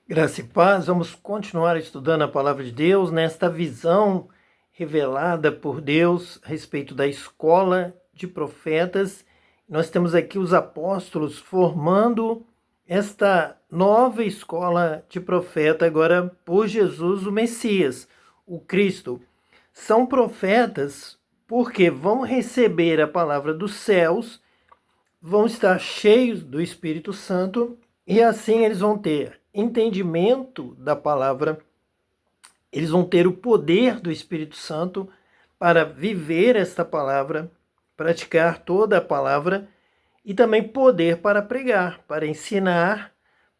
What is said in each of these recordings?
Graça e paz, vamos continuar estudando a palavra de Deus nesta visão revelada por Deus a respeito da escola de profetas. Nós temos aqui os apóstolos formando esta nova escola de profeta agora por Jesus, o Messias, o Cristo. São profetas porque vão receber a palavra dos céus, vão estar cheios do Espírito Santo e assim eles vão ter entendimento da palavra, eles vão ter o poder do Espírito Santo para viver esta palavra, praticar toda a palavra e também poder para pregar, para ensinar,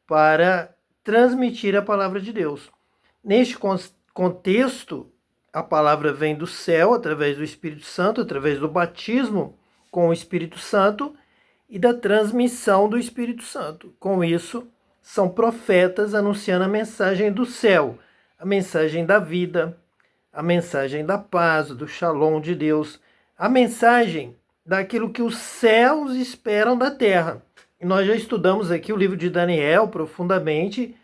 para transmitir a palavra de Deus. Neste contexto, a palavra vem do céu através do Espírito Santo, através do batismo com o Espírito Santo e da transmissão do Espírito Santo. Com isso, são profetas anunciando a mensagem do céu, a mensagem da vida, a mensagem da paz, do shalom de Deus, a mensagem daquilo que os céus esperam da terra. E nós já estudamos aqui o livro de Daniel profundamente,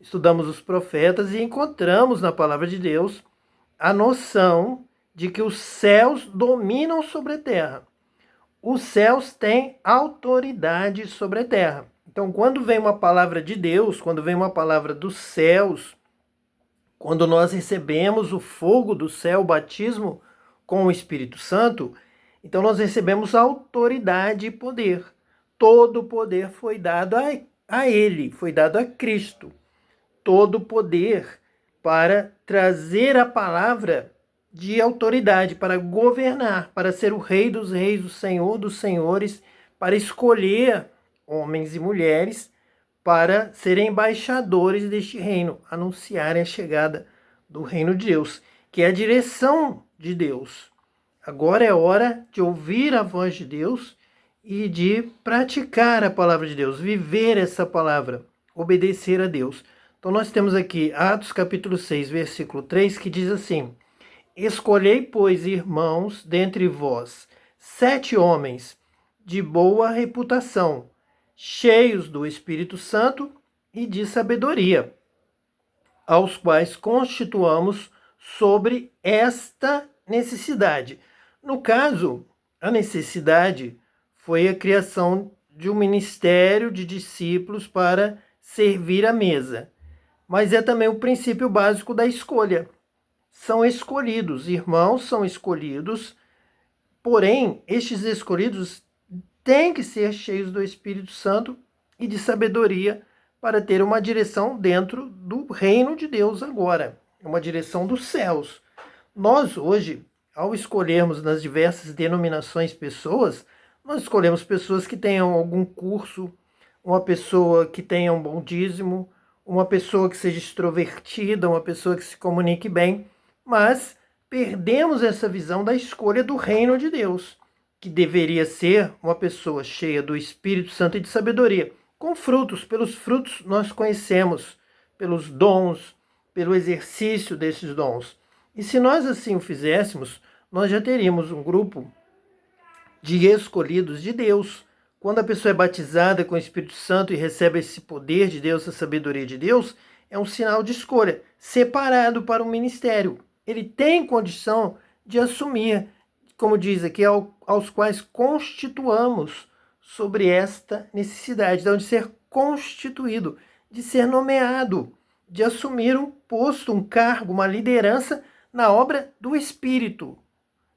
estudamos os profetas e encontramos na palavra de Deus a noção de que os céus dominam sobre a terra. Os céus têm autoridade sobre a terra. Então, quando vem uma palavra de Deus, quando vem uma palavra dos céus, quando nós recebemos o fogo do céu, o batismo com o Espírito Santo, então nós recebemos autoridade e poder. Todo o poder foi dado a Ele, foi dado a Cristo. Todo o poder para trazer a palavra de autoridade, para governar, para ser o Rei dos Reis, o Senhor dos Senhores, para escolher homens e mulheres para serem embaixadores deste reino, anunciarem a chegada do reino de Deus, que é a direção de Deus. Agora é hora de ouvir a voz de Deus e de praticar a palavra de Deus, viver essa palavra, obedecer a Deus. Então nós temos aqui Atos capítulo 6, versículo 3, que diz assim: Escolhei, pois, irmãos, dentre vós, 7 homens de boa reputação, cheios do Espírito Santo e de sabedoria, aos quais constituamos sobre esta necessidade. No caso, a necessidade foi a criação de um ministério de discípulos para servir à mesa, mas é também o princípio básico da escolha. São escolhidos, irmãos são escolhidos, porém, estes escolhidos têm que ser cheios do Espírito Santo e de sabedoria para ter uma direção dentro do reino de Deus agora, uma direção dos céus. Nós hoje, ao escolhermos nas diversas denominações pessoas, nós escolhemos pessoas que tenham algum curso, uma pessoa que tenha um bom dízimo, uma pessoa que seja extrovertida, uma pessoa que se comunique bem, mas perdemos essa visão da escolha do reino de Deus, que deveria ser uma pessoa cheia do Espírito Santo e de sabedoria, com frutos. Pelos frutos nós conhecemos, pelos dons, pelo exercício desses dons. E se nós assim o fizéssemos, nós já teríamos um grupo de escolhidos de Deus. Quando a pessoa é batizada com o Espírito Santo e recebe esse poder de Deus, essa sabedoria de Deus, é um sinal de escolha, separado para um ministério. Ele tem condição de assumir, como diz aqui, aos quais constituamos sobre esta necessidade, de ser constituído, de ser nomeado, de assumir um posto, um cargo, uma liderança na obra do Espírito.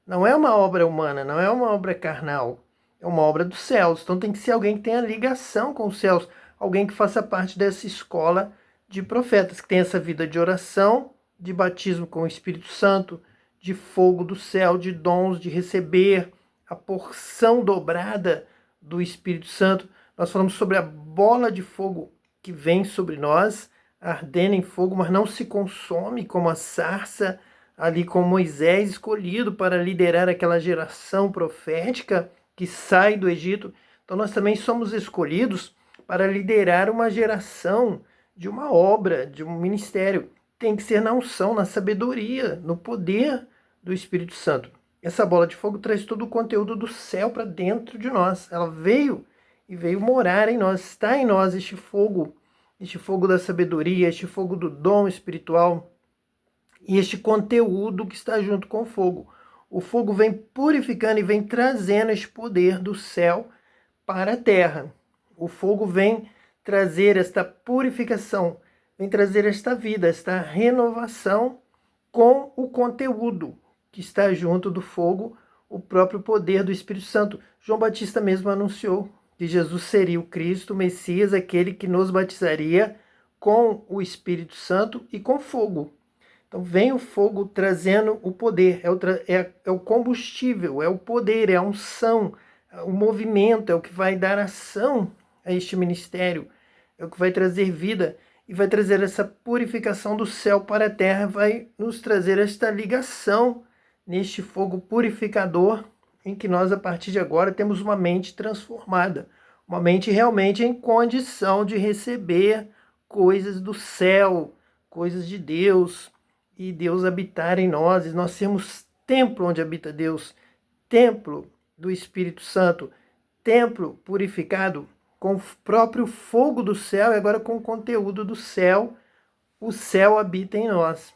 Não é uma obra humana, não é uma obra carnal, é uma obra dos céus. Então tem que ser alguém que tenha ligação com os céus, alguém que faça parte dessa escola de profetas, que tenha essa vida de oração, de batismo com o Espírito Santo, de fogo do céu, de dons, de receber a porção dobrada do Espírito Santo. Nós falamos sobre a bola de fogo que vem sobre nós, ardendo em fogo, mas não se consome como a sarça ali com Moisés escolhido para liderar aquela geração profética que sai do Egito. Então nós também somos escolhidos para liderar uma geração de uma obra, de um ministério. Tem que ser na unção, na sabedoria, no poder do Espírito Santo. Essa bola de fogo traz todo o conteúdo do céu para dentro de nós. Ela veio e veio morar em nós, está em nós este fogo, este fogo da sabedoria, este fogo do dom espiritual e este conteúdo que está junto com o fogo. O fogo vem purificando e vem trazendo este poder do céu para a terra. O fogo vem trazer esta purificação, vem trazer esta vida, esta renovação com o conteúdo que está junto do fogo, o próprio poder do Espírito Santo. João Batista mesmo anunciou que Jesus seria o Cristo, o Messias, aquele que nos batizaria com o Espírito Santo e com fogo. Então vem o fogo trazendo o poder, é o combustível, é o poder, é a unção, o movimento, é o que vai dar ação a este ministério, é o que vai trazer vida e vai trazer essa purificação do céu para a terra, vai nos trazer esta ligação neste fogo purificador em que nós, a partir de agora, temos uma mente transformada, uma mente realmente em condição de receber coisas do céu, coisas de Deus, e Deus habitar em nós, e nós sermos templo onde habita Deus, templo do Espírito Santo, templo purificado com o próprio fogo do céu e agora com o conteúdo do céu, o céu habita em nós.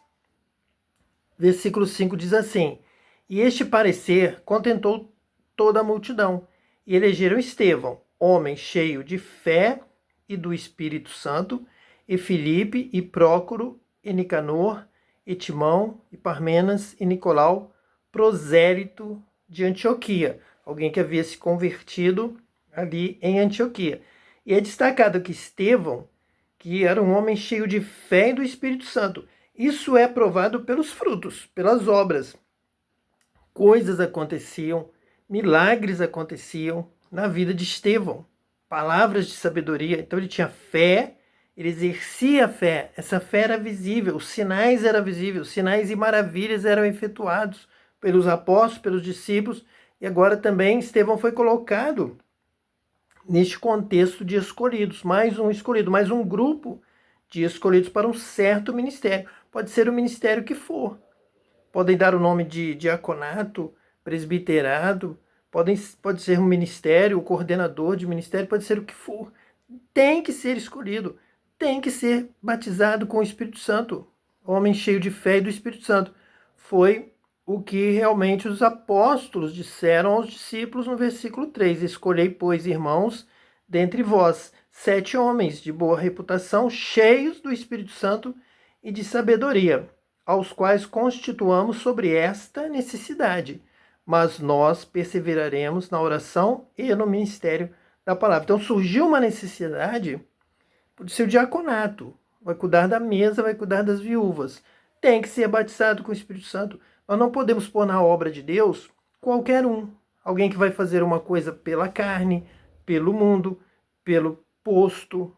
Versículo 5 diz assim: e este parecer contentou toda a multidão, e elegeram Estevão, homem cheio de fé e do Espírito Santo, e Filipe, e Prócoro, e Nicanor, e Timão, e Parmenas, e Nicolau, prosélito de Antioquia, alguém que havia se convertido ali em Antioquia. E é destacado que Estevão, que era um homem cheio de fé e do Espírito Santo, isso é provado pelos frutos, pelas obras. Coisas aconteciam, milagres aconteciam na vida de Estevão, palavras de sabedoria. Então ele tinha fé, ele exercia a fé, essa fé era visível, os sinais eram visíveis, sinais e maravilhas eram efetuados pelos apóstolos, pelos discípulos, e agora também Estevão foi colocado neste contexto de escolhidos, mais um grupo de escolhidos para um certo ministério. Pode ser o ministério que for, podem dar o nome de diaconato, presbiterado, pode ser um ministério, o coordenador de ministério, pode ser o que for. Tem que ser escolhido, tem que ser batizado com o Espírito Santo. Homem cheio de fé e do Espírito Santo. Foi o que realmente os apóstolos disseram aos discípulos no versículo 3. Escolhei, pois, irmãos, dentre vós, 7 homens de boa reputação, cheios do Espírito Santo e de sabedoria, aos quais constituamos sobre esta necessidade. Mas nós perseveraremos na oração e no ministério da palavra. Então surgiu uma necessidade do seu diaconato. Vai cuidar da mesa, vai cuidar das viúvas. Tem que ser batizado com o Espírito Santo. Nós não podemos pôr na obra de Deus qualquer um. Alguém que vai fazer uma coisa pela carne, pelo mundo, pelo posto,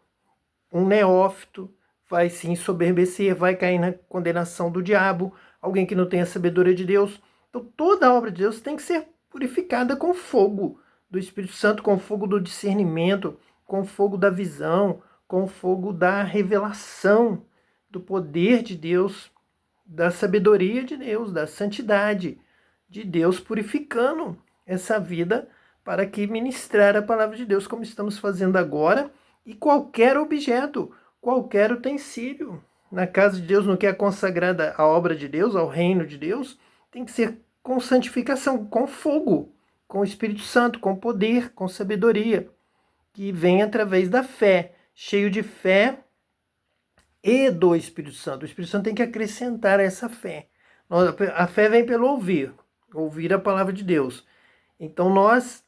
um neófito, vai se ensoberbecer, vai cair na condenação do diabo, alguém que não tem a sabedoria de Deus. Então toda a obra de Deus tem que ser purificada com fogo do Espírito Santo, com fogo do discernimento, com fogo da visão, com fogo da revelação do poder de Deus, da sabedoria de Deus, da santidade de Deus, purificando essa vida para que ministrar a palavra de Deus, como estamos fazendo agora, e qualquer objeto, qualquer utensílio na casa de Deus, no que é consagrada a obra de Deus, ao reino de Deus, tem que ser com santificação, com fogo, com o Espírito Santo, com poder, com sabedoria, que vem através da fé, cheio de fé e do Espírito Santo. O Espírito Santo tem que acrescentar essa fé. A fé vem pelo ouvir a palavra de Deus. Então nós,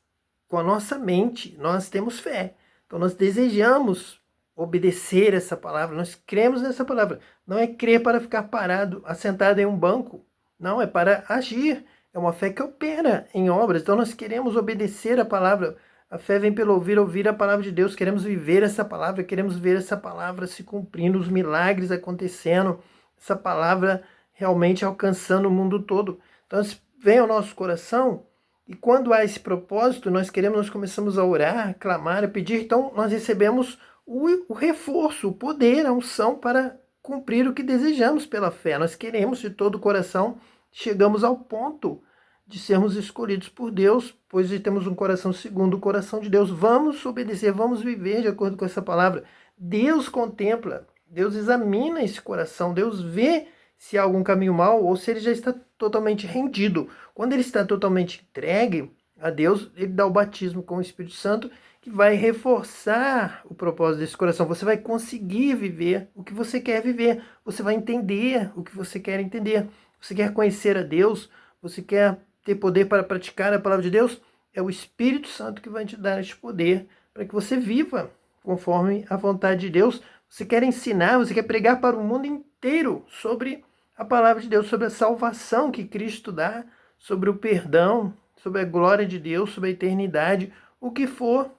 com a nossa mente, nós temos fé. Então nós desejamos obedecer essa palavra, nós cremos nessa palavra. Não é crer para ficar parado, assentado em um banco. Não, é para agir. É uma fé que opera em obras. Então nós queremos obedecer a palavra. A fé vem pelo ouvir a palavra de Deus. Queremos viver essa palavra, queremos ver essa palavra se cumprindo, os milagres acontecendo, essa palavra realmente alcançando o mundo todo. Então vem ao nosso coração, e quando há esse propósito, nós começamos a orar, a clamar, a pedir, então nós recebemos o reforço, o poder, a unção para cumprir o que desejamos pela fé. Nós queremos de todo o coração, chegamos ao ponto de sermos escolhidos por Deus, pois temos um coração segundo o coração de Deus. Vamos obedecer, vamos viver de acordo com essa palavra. Deus contempla, Deus examina esse coração, Deus vê se há algum caminho mau ou se ele já está totalmente rendido. Quando ele está totalmente entregue a Deus, ele dá o batismo com o Espírito Santo, que vai reforçar o propósito desse coração. Você vai conseguir viver o que você quer viver, você vai entender o que você quer entender. Você quer conhecer a Deus, você quer ter poder para praticar a palavra de Deus, é o Espírito Santo que vai te dar este poder para que você viva conforme a vontade de Deus. Você quer ensinar, você quer pregar para o mundo inteiro sobre a palavra de Deus, sobre a salvação que Cristo dá, sobre o perdão, sobre a glória de Deus, sobre a eternidade, o que for,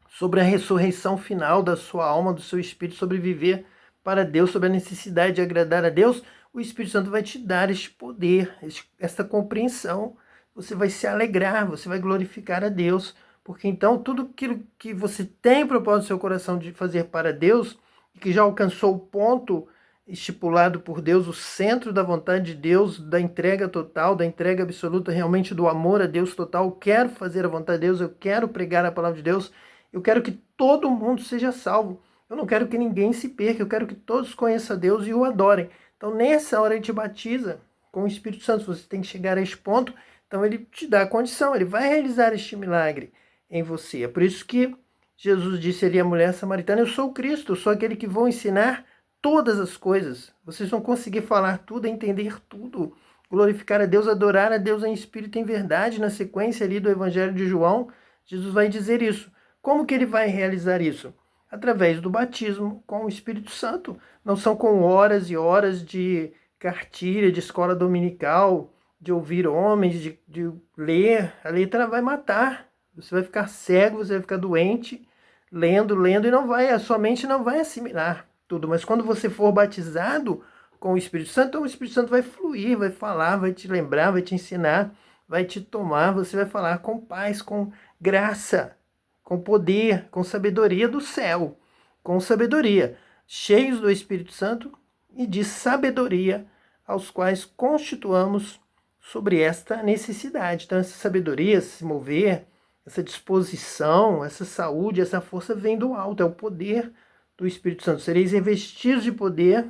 sobre a ressurreição final da sua alma, do seu espírito, sobre viver para Deus, sobre a necessidade de agradar a Deus. O Espírito Santo vai te dar este poder, esta compreensão. Você vai se alegrar, você vai glorificar a Deus, porque então tudo aquilo que você tem propósito no seu coração de fazer para Deus, e que já alcançou o ponto estipulado por Deus, o centro da vontade de Deus, da entrega total, da entrega absoluta, realmente do amor a Deus total. Eu quero fazer a vontade de Deus, eu quero pregar a palavra de Deus, eu quero que todo mundo seja salvo. Eu não quero que ninguém se perca, eu quero que todos conheçam a Deus e o adorem. Então, nessa hora, ele te batiza com o Espírito Santo. Você tem que chegar a este ponto, então ele te dá a condição, ele vai realizar este milagre em você. É por isso que Jesus disse ali à mulher samaritana: eu sou o Cristo, eu sou aquele que vou ensinar todas as coisas. Vocês vão conseguir falar tudo, entender tudo, glorificar a Deus, adorar a Deus em espírito e em verdade. Na sequência ali do Evangelho de João, Jesus vai dizer isso. Como que ele vai realizar isso? Através do batismo com o Espírito Santo. Não são com horas e horas de cartilha, de escola dominical, de ouvir homens, de ler. A letra vai matar. Você vai ficar cego, você vai ficar doente, lendo, e não vai, a sua mente não vai assimilar tudo. Mas quando você for batizado com o Espírito Santo, então o Espírito Santo vai fluir, vai falar, vai te lembrar, vai te ensinar, vai te tomar, você vai falar com paz, com graça, com poder, com sabedoria do céu, com sabedoria, cheios do Espírito Santo e de sabedoria, aos quais constituamos sobre esta necessidade. Então, essa sabedoria, se mover, essa disposição, essa saúde, essa força vem do alto, é o poder do Espírito Santo. Sereis revestidos de poder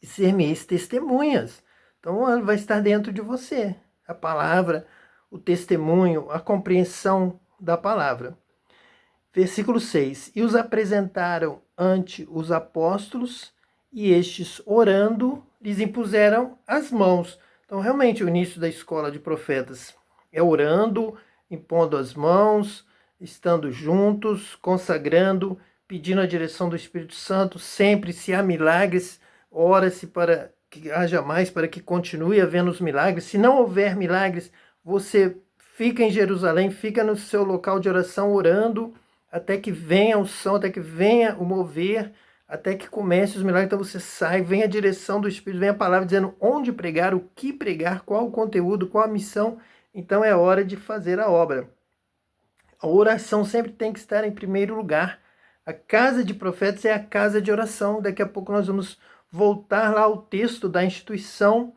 e ser-me-eis testemunhas. Então, vai estar dentro de você a palavra, o testemunho, a compreensão da palavra. Versículo 6. E os apresentaram ante os apóstolos, e estes, orando, lhes impuseram as mãos. Então, realmente, o início da escola de profetas é orando, impondo as mãos, estando juntos, consagrando, pedindo a direção do Espírito Santo. Sempre, se há milagres, ora-se para que haja mais, para que continue havendo os milagres. Se não houver milagres, você fica em Jerusalém, fica no seu local de oração orando, até que venha o som, até que venha o mover, até que comece os milagres. Então você sai, vem a direção do Espírito, vem a palavra dizendo onde pregar, o que pregar, qual o conteúdo, qual a missão. Então é hora de fazer a obra. A oração sempre tem que estar em primeiro lugar. A casa de profetas é a casa de oração. Daqui a pouco nós vamos voltar lá ao texto da instituição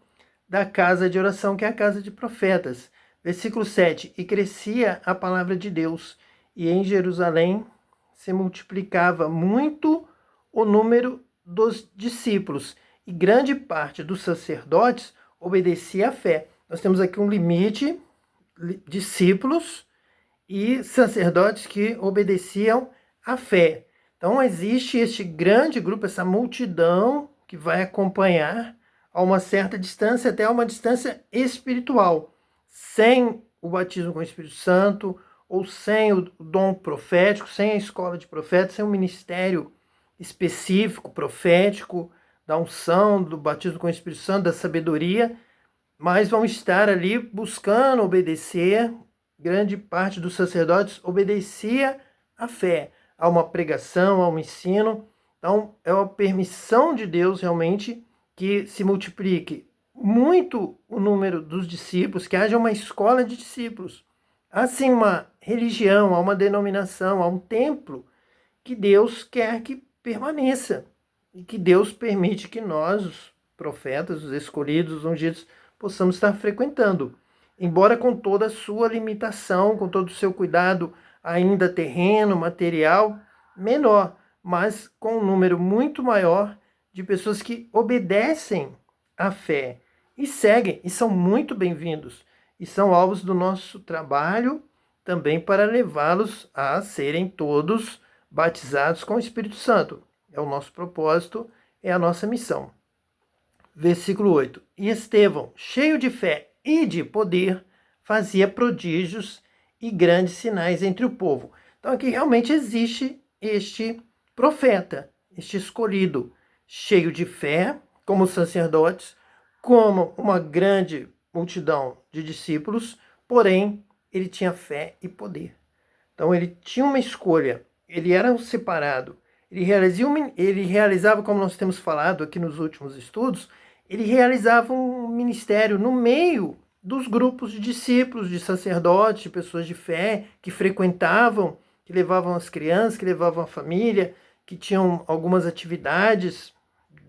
da casa de oração, que é a casa de profetas. Versículo 7. E crescia a palavra de Deus, e em Jerusalém se multiplicava muito o número dos discípulos, e grande parte dos sacerdotes obedecia à fé. Nós temos aqui um limite, discípulos e sacerdotes que obedeciam à fé. Então existe este grande grupo, essa multidão que vai acompanhar a uma certa distância, até uma distância espiritual, sem o batismo com o Espírito Santo, ou sem o dom profético, sem a escola de profetas, sem um ministério específico, profético, da unção, do batismo com o Espírito Santo, da sabedoria, mas vão estar ali buscando obedecer. Grande parte dos sacerdotes obedecia à fé, a uma pregação, a um ensino. Então, é uma permissão de Deus realmente que se multiplique muito o número dos discípulos, que haja uma escola de discípulos. Há sim uma religião, há uma denominação, há um templo que Deus quer que permaneça e que Deus permite que nós, os profetas, os escolhidos, os ungidos, possamos estar frequentando. Embora com toda a sua limitação, com todo o seu cuidado ainda terreno, material, menor, mas com um número muito maior de pessoas que obedecem à fé e seguem, e são muito bem-vindos, e são alvos do nosso trabalho também para levá-los a serem todos batizados com o Espírito Santo. É o nosso propósito, é a nossa missão. Versículo 8. E Estevão, cheio de fé e de poder, fazia prodígios e grandes sinais entre o povo. Então aqui realmente existe este profeta, este escolhido, cheio de fé, como os sacerdotes, como uma grande multidão de discípulos, porém ele tinha fé e poder. Então ele tinha uma escolha, ele era um separado, ele realizava, como nós temos falado aqui nos últimos estudos, ele realizava um ministério no meio dos grupos de discípulos, de sacerdotes, de pessoas de fé, que frequentavam, que levavam as crianças, que levavam a família, que tinham algumas atividades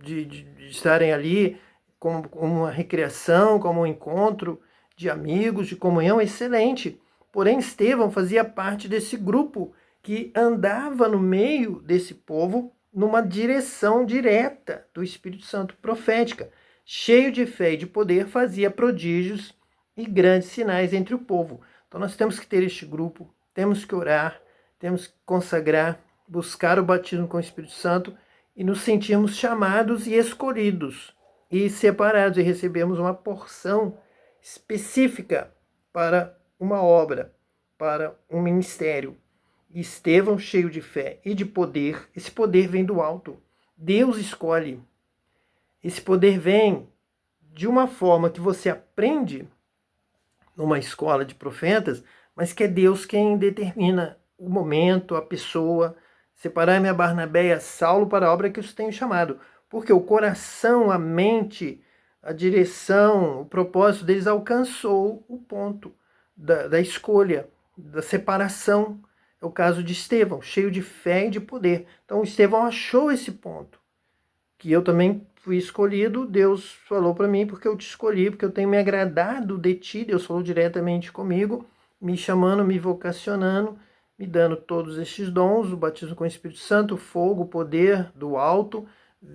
de estarem ali como uma recreação, como um encontro de amigos, de comunhão excelente. Porém, Estevão fazia parte desse grupo que andava no meio desse povo numa direção direta do Espírito Santo profética. Cheio de fé e de poder, fazia prodígios e grandes sinais entre o povo. Então nós temos que ter este grupo, temos que orar, temos que consagrar, buscar o batismo com o Espírito Santo e nos sentirmos chamados e escolhidos e separados e recebemos uma porção específica para uma obra, para um ministério. Estevão, cheio de fé e de poder, esse poder vem do alto. Deus escolhe. Esse poder vem de uma forma que você aprende numa escola de profetas, mas que é Deus quem determina o momento, a pessoa. Separai-me a Barnabé e a Saulo para a obra que os tenho chamado. Porque o coração, a mente, a direção, o propósito deles alcançou o ponto da escolha, da separação. É o caso de Estevão, cheio de fé e de poder. Então Estevão achou esse ponto, que eu também fui escolhido. Deus falou para mim, porque eu te escolhi, porque eu tenho me agradado de ti. Deus falou diretamente comigo, me chamando, me vocacionando, me dando todos estes dons, o batismo com o Espírito Santo, o fogo, o poder do alto,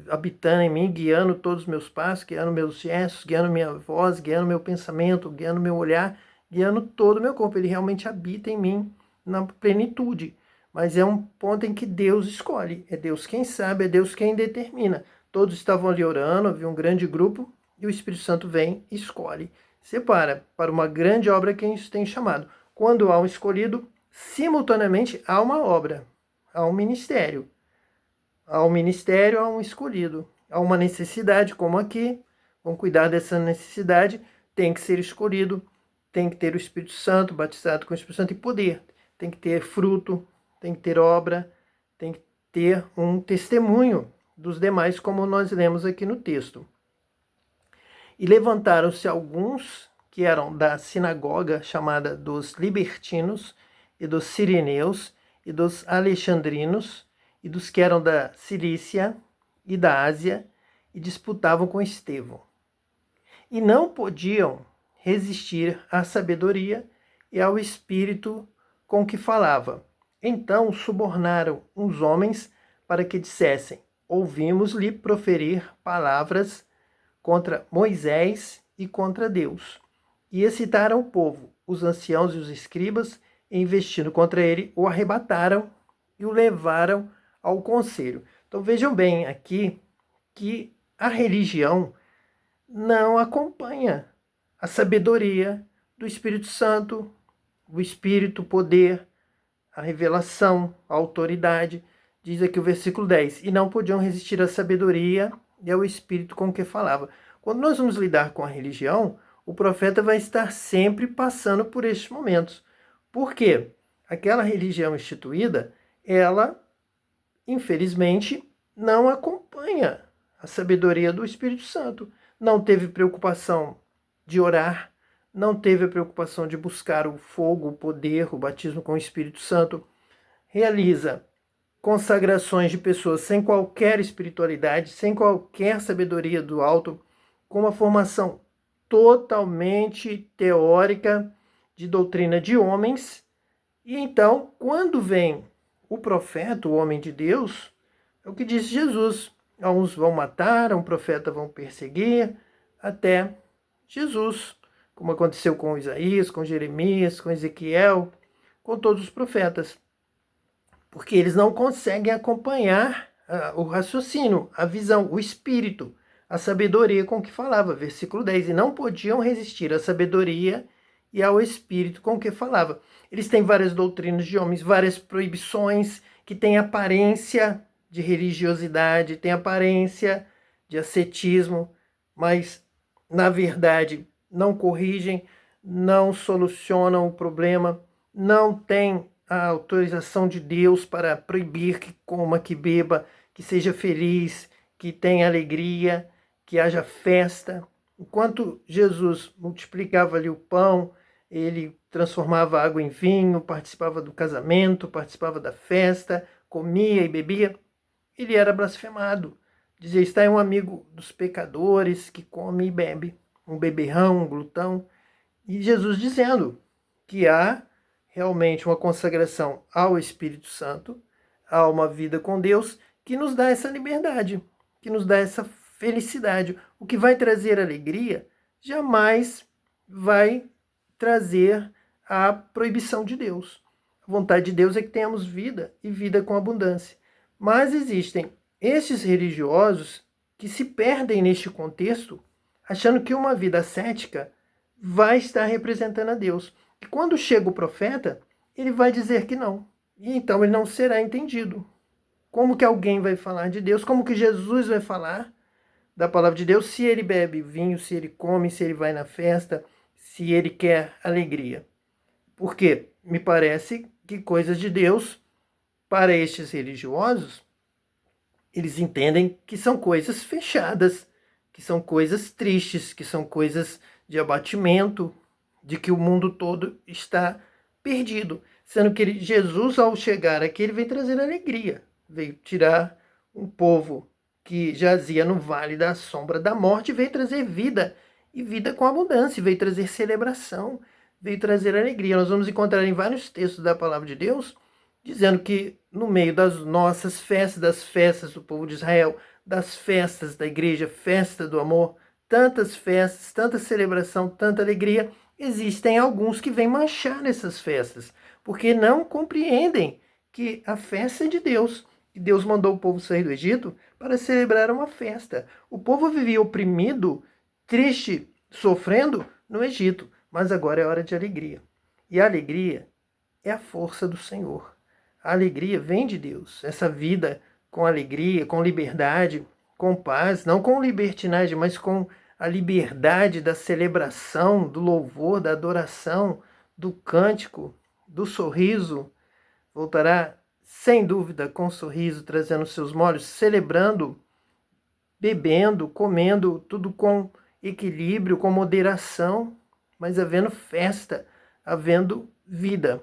habitando em mim, guiando todos os meus passos, guiando meus gestos, guiando minha voz, guiando meu pensamento, guiando meu olhar, guiando todo o meu corpo. Ele realmente habita em mim na plenitude. Mas é um ponto em que Deus escolhe. É Deus quem sabe, é Deus quem determina. Todos estavam ali orando, havia um grande grupo, e o Espírito Santo vem e escolhe. Separa para uma grande obra quem os tem chamado. Quando há um escolhido, simultaneamente há uma obra, há um ministério. Há um ministério, há um escolhido. Há uma necessidade, como aqui. Vamos cuidar dessa necessidade. Tem que ser escolhido, tem que ter o Espírito Santo, batizado com o Espírito Santo e poder. Tem que ter fruto, tem que ter obra, tem que ter um testemunho dos demais, como nós lemos aqui no texto. E levantaram-se alguns que eram da sinagoga chamada dos libertinos, e dos sirineus, e dos alexandrinos, e dos que eram da Cilícia e da Ásia, e disputavam com Estevão. E não podiam resistir à sabedoria e ao espírito com que falava. Então subornaram uns homens para que dissessem: ouvimos-lhe proferir palavras contra Moisés e contra Deus. E excitaram o povo, os anciãos e os escribas, e investindo contra ele, o arrebataram e o levaram ao conselho. Então vejam bem aqui que a religião não acompanha a sabedoria do Espírito Santo, o Espírito, o poder, a revelação, a autoridade. Diz aqui o versículo 10, e não podiam resistir à sabedoria e ao Espírito com que falava. Quando nós vamos lidar com a religião, o profeta vai estar sempre passando por estes momentos. Por quê? Aquela religião instituída, ela, infelizmente, não acompanha a sabedoria do Espírito Santo. Não teve preocupação de orar, não teve a preocupação de buscar o fogo, o poder, o batismo com o Espírito Santo. Realiza consagrações de pessoas sem qualquer espiritualidade, sem qualquer sabedoria do alto, com uma formação totalmente teórica de doutrina de homens. E então, quando vem o profeta, o homem de Deus, É o que disse Jesus. A uns vão matar, a um profeta vão perseguir, até Jesus, como aconteceu com Isaías, com Jeremias, com Ezequiel, com todos os profetas. Porque eles não conseguem acompanhar o raciocínio, a visão, o espírito, a sabedoria com que falava, versículo 10, e não podiam resistir à sabedoria e ao espírito com que falava. Eles têm várias doutrinas de homens, várias proibições que têm aparência de religiosidade, têm aparência de ascetismo, mas, na verdade, não corrigem, não solucionam o problema, não têm a autorização de Deus para proibir que coma, que beba, que seja feliz, que tenha alegria, que haja festa. Enquanto Jesus multiplicava ali o pão, ele transformava água em vinho, participava do casamento, participava da festa, comia e bebia, ele era blasfemado. Dizia, está aí um amigo dos pecadores que come e bebe, um beberrão, um glutão. E Jesus dizendo que há realmente uma consagração ao Espírito Santo, a uma vida com Deus, que nos dá essa liberdade, que nos dá essa felicidade. O que vai trazer alegria jamais vai trazer a proibição de Deus. A vontade de Deus é que tenhamos vida e vida com abundância. Mas existem estes religiosos que se perdem neste contexto, achando que uma vida ascética vai estar representando a Deus. E quando chega o profeta, ele vai dizer que não. E então ele não será entendido. Como que alguém vai falar de Deus? Como que Jesus vai falar da palavra de Deus se ele bebe vinho, se ele come, se ele vai na festa, se ele quer alegria? Porque me parece que coisas de Deus, para estes religiosos, eles entendem que são coisas fechadas, que são coisas tristes, que são coisas de abatimento, de que o mundo todo está perdido. Sendo que Jesus, ao chegar aqui, ele veio trazer alegria, veio tirar um povo que jazia no vale da sombra da morte, veio trazer vida, e vida com abundância, veio trazer celebração, veio trazer alegria. Nós vamos encontrar em vários textos da palavra de Deus, dizendo que no meio das nossas festas, das festas do povo de Israel, das festas da igreja, festa do amor, tantas festas, tanta celebração, tanta alegria, existem alguns que vêm manchar nessas festas, porque não compreendem que a festa é de Deus. E Deus mandou o povo sair do Egito para celebrar uma festa. O povo vivia oprimido, triste, sofrendo no Egito, mas agora é hora de alegria. E a alegria é a força do Senhor. A alegria vem de Deus. Essa vida com alegria, com liberdade, com paz, não com libertinagem, mas com a liberdade da celebração, do louvor, da adoração, do cântico, do sorriso, voltará sem dúvida com sorriso, trazendo seus molhos, celebrando, bebendo, comendo, tudo com equilíbrio, com moderação, mas havendo festa, havendo vida.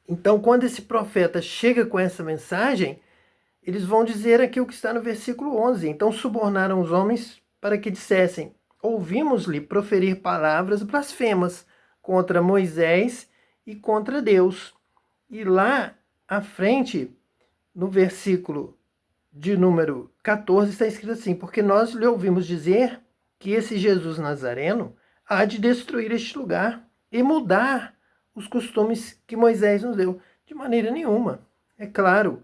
Então, quando esse profeta chega com essa mensagem, eles vão dizer aqui o que está no versículo 11. Então subornaram os homens para que dissessem, ouvimos-lhe proferir palavras blasfemas contra Moisés e contra Deus. E lá à frente, no versículo de número 14, está escrito assim, porque nós lhe ouvimos dizer que esse Jesus Nazareno há de destruir este lugar e mudar os costumes que Moisés nos deu. De maneira nenhuma. É claro,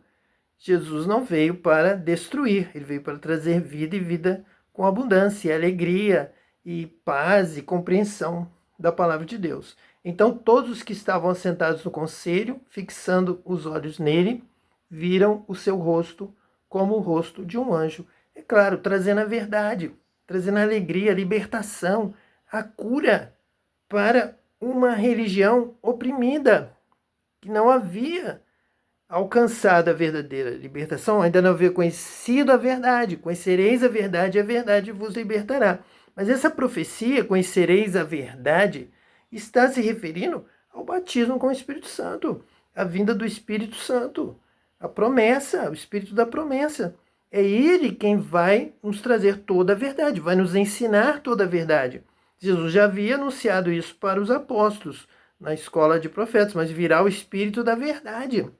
Jesus não veio para destruir, ele veio para trazer vida e vida com abundância, alegria e paz e compreensão da palavra de Deus. Então todos os que estavam assentados no conselho, fixando os olhos nele, viram o seu rosto como o rosto de um anjo. É claro, trazendo a verdade, trazendo a alegria, a libertação, a cura para uma religião oprimida, que não havia alcançado a verdadeira libertação, ainda não havia conhecido a verdade. Conhecereis a verdade vos libertará. Mas essa profecia, conhecereis a verdade, está se referindo ao batismo com o Espírito Santo, a vinda do Espírito Santo, a promessa, o Espírito da promessa. É ele quem vai nos trazer toda a verdade, vai nos ensinar toda a verdade. Jesus já havia anunciado isso para os apóstolos na escola de profetas, mas virá o Espírito da verdade.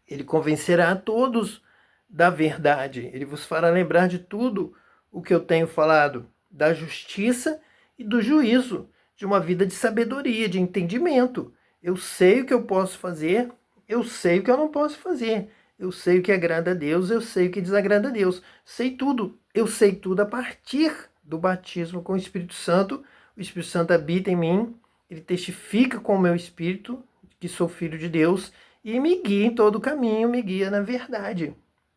Ele convencerá a todos da verdade. Ele vos fará lembrar de tudo o que eu tenho falado, da justiça e do juízo, de uma vida de sabedoria, de entendimento. Eu sei o que eu posso fazer, eu sei o que eu não posso fazer. Eu sei o que agrada a Deus, eu sei o que desagrada a Deus. Sei tudo. Eu sei tudo a partir do batismo com o Espírito Santo. O Espírito Santo habita em mim, ele testifica com o meu espírito que sou filho de Deus e me guia em todo o caminho, me guia na verdade.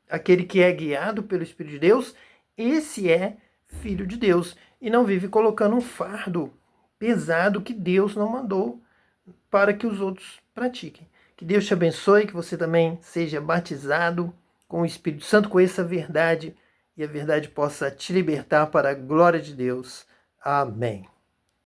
Aquele que é guiado pelo Espírito de Deus, esse é filho de Deus e não vive colocando um fardo pesado que Deus não mandou para que os outros pratiquem. Que Deus te abençoe, que você também seja batizado com o Espírito Santo, conheça a verdade e a verdade possa te libertar para a glória de Deus. Amém.